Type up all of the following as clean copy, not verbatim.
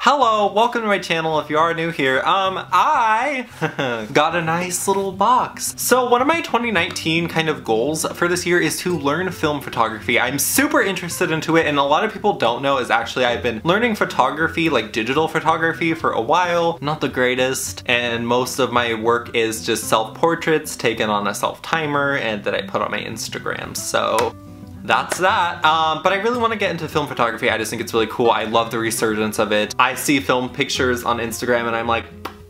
Hello, welcome to my channel if you are new here. I got a nice little box. So one of my 2019 kind of goals for this year is to learn film photography. I'm super interested into it, and a lot of people don't know is actually I've been learning photography, like digital photography, for a while. Not the greatest, and most of my work is just self-portraits taken on a self-timer and that I put on my Instagram, so that's that. But I really want to get into film photography. I just think it's really cool. I love the resurgence of it. I see film pictures on Instagram and I'm like,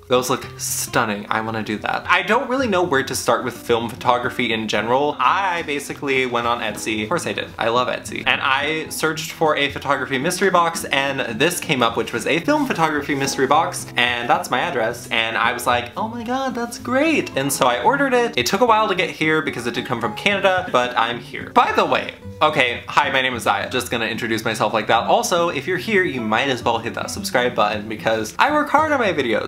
those look stunning. I want to do that. I don't really know where to start with film photography in general. I basically went on Etsy. Of course I did. I love Etsy. And I searched for a photography mystery box and this came up, which was a film photography mystery box. And that's my address. And I was like, oh my God, that's great. And so I ordered it. It took a while to get here because it did come from Canada, but I'm here. By the way, okay, hi, my name is Ziah. Just gonna introduce myself like that. Also, if you're here, you might as well hit that subscribe button because I work hard on my videos.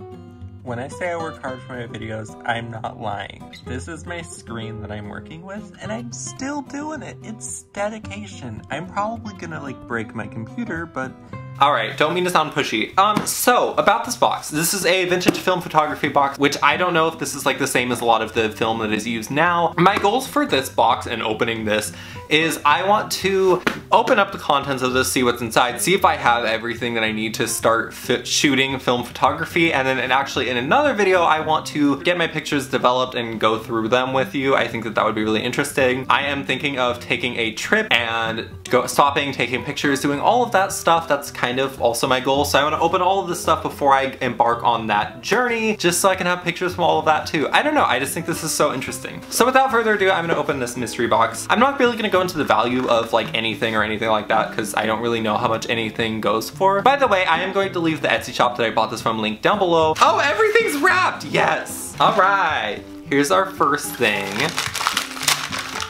When I say I work hard for my videos, I'm not lying. This is my screen that I'm working with, and I'm still doing it. It's dedication. I'm probably gonna like break my computer, but alright, don't mean to sound pushy. So, about this box. This is a vintage film photography box, which I don't know if this is like the same as a lot of the film that is used now. My goals for this box and opening this is I want to open up the contents of this, see what's inside, see if I have everything that I need to start shooting film photography, and then actually in another video I want to get my pictures developed and go through them with you. I think that that would be really interesting. I am thinking of taking a trip and stopping, taking pictures, doing all of that stuff. That's kind of also my goal. So I want to open all of this stuff before I embark on that journey, just so I can have pictures from all of that too. I don't know, I just think this is so interesting. So without further ado, I'm gonna open this mystery box. I'm not really gonna go into the value of like anything or anything like that because I don't really know how much anything goes for. By the way, I am going to leave the Etsy shop that I bought this from link down below. Oh, everything's wrapped, yes. All right, here's our first thing.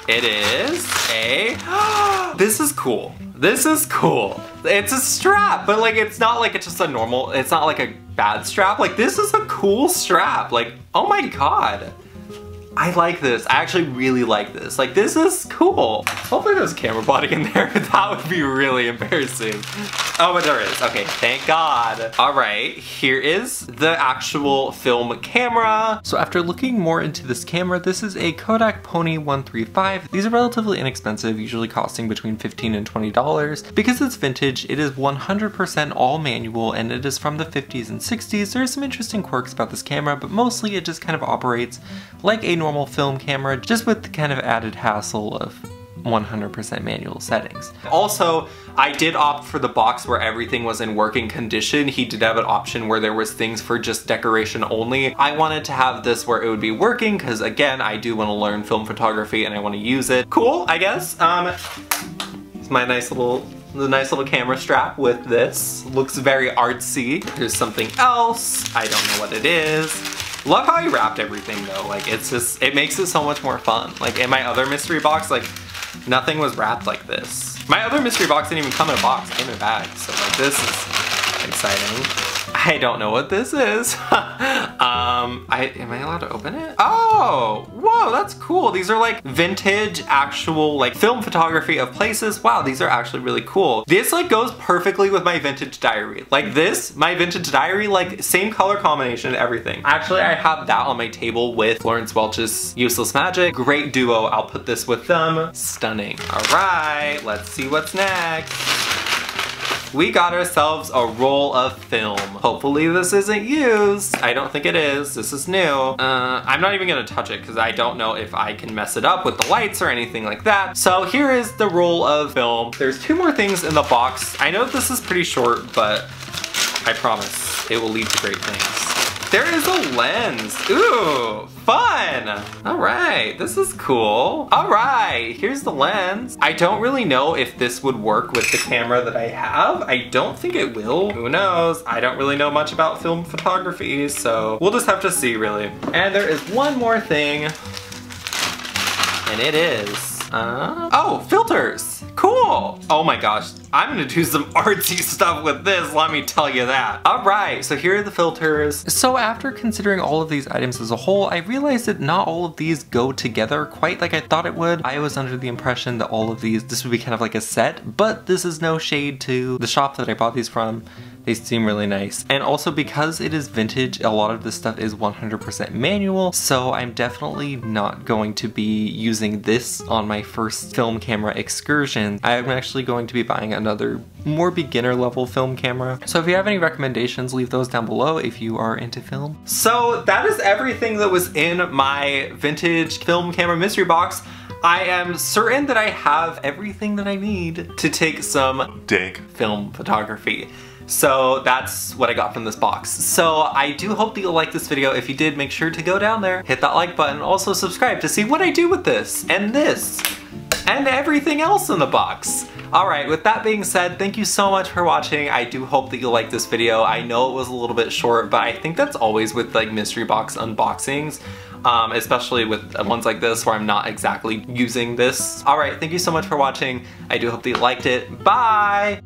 It is a, this is cool. This is cool. It's a strap, but like it's not like it's just a normal, it's not like a bad strap. Like this is a cool strap. Like, oh my God. I like this. I actually really like this. Like, this is cool. Hopefully there's a camera body in there. That would be really embarrassing. Oh, but there is. Okay, thank God. All right, here is the actual film camera. So after looking more into this camera, this is a Kodak Pony 135. These are relatively inexpensive, usually costing between $15 and $20. Because it's vintage, it is 100% all manual, and it is from the 50s and 60s. There are some interesting quirks about this camera, but mostly it just kind of operates like a normal film camera, just with the kind of added hassle of 100% manual settings. Also, I did opt for the box where everything was in working condition. He did have an option where there was things for just decoration only. I wanted to have this where it would be working because again, I do want to learn film photography and I want to use it. Cool, I guess. It's my nice little camera strap with this. Looks very artsy. Here's something else. I don't know what it is. Love how he wrapped everything though. Like it's just, it makes it so much more fun. Like in my other mystery box, like nothing was wrapped like this. My other mystery box didn't even come in a box, it came in a bag. So like this is exciting. I don't know what this is. Am I allowed to open it? Oh, whoa, that's cool. These are like vintage, actual like film photography of places. Wow, these are actually really cool. This like goes perfectly with my vintage diary. Like this, my vintage diary, like same color combination, everything. Actually, I have that on my table with Florence Welch's Useless Magic. Great duo, I'll put this with them. Stunning. All right, let's see what's next. We got ourselves a roll of film. Hopefully this isn't used. I don't think it is. This is new. I'm not even gonna touch it because I don't know if I can mess it up with the lights or anything like that. So here is the roll of film. There's two more things in the box. I know this is pretty short, but I promise it will lead to great things. There is a lens. Ooh, fun. All right, this is cool. All right, here's the lens. I don't really know if this would work with the camera that I have. I don't think it will. Who knows? I don't really know much about film photography, so we'll just have to see really. And there is one more thing, and it is, oh, filters. Cool. Oh my gosh. I'm gonna do some artsy stuff with this, let me tell you that. Alright, so here are the filters. So after considering all of these items as a whole, I realized that not all of these go together quite like I thought it would. I was under the impression that all of these, this would be kind of like a set, but this is no shade to the shop that I bought these from. They seem really nice. And also because it is vintage, a lot of this stuff is 100% manual, so I'm definitely not going to be using this on my first film camera excursion. I'm actually going to be buying another more beginner level film camera. So if you have any recommendations, leave those down below if you are into film. So that is everything that was in my vintage film camera mystery box. I am certain that I have everything that I need to take some dank film photography. So that's what I got from this box. So I do hope that you'll like this video. If you did, make sure to go down there, hit that like button, also subscribe to see what I do with this, and everything else in the box. Alright, with that being said, thank you so much for watching. I do hope that you like this video. I know it was a little bit short, but I think that's always with like mystery box unboxings. Especially with ones like this where I'm not exactly using this. Alright, thank you so much for watching. I do hope that you liked it. Bye!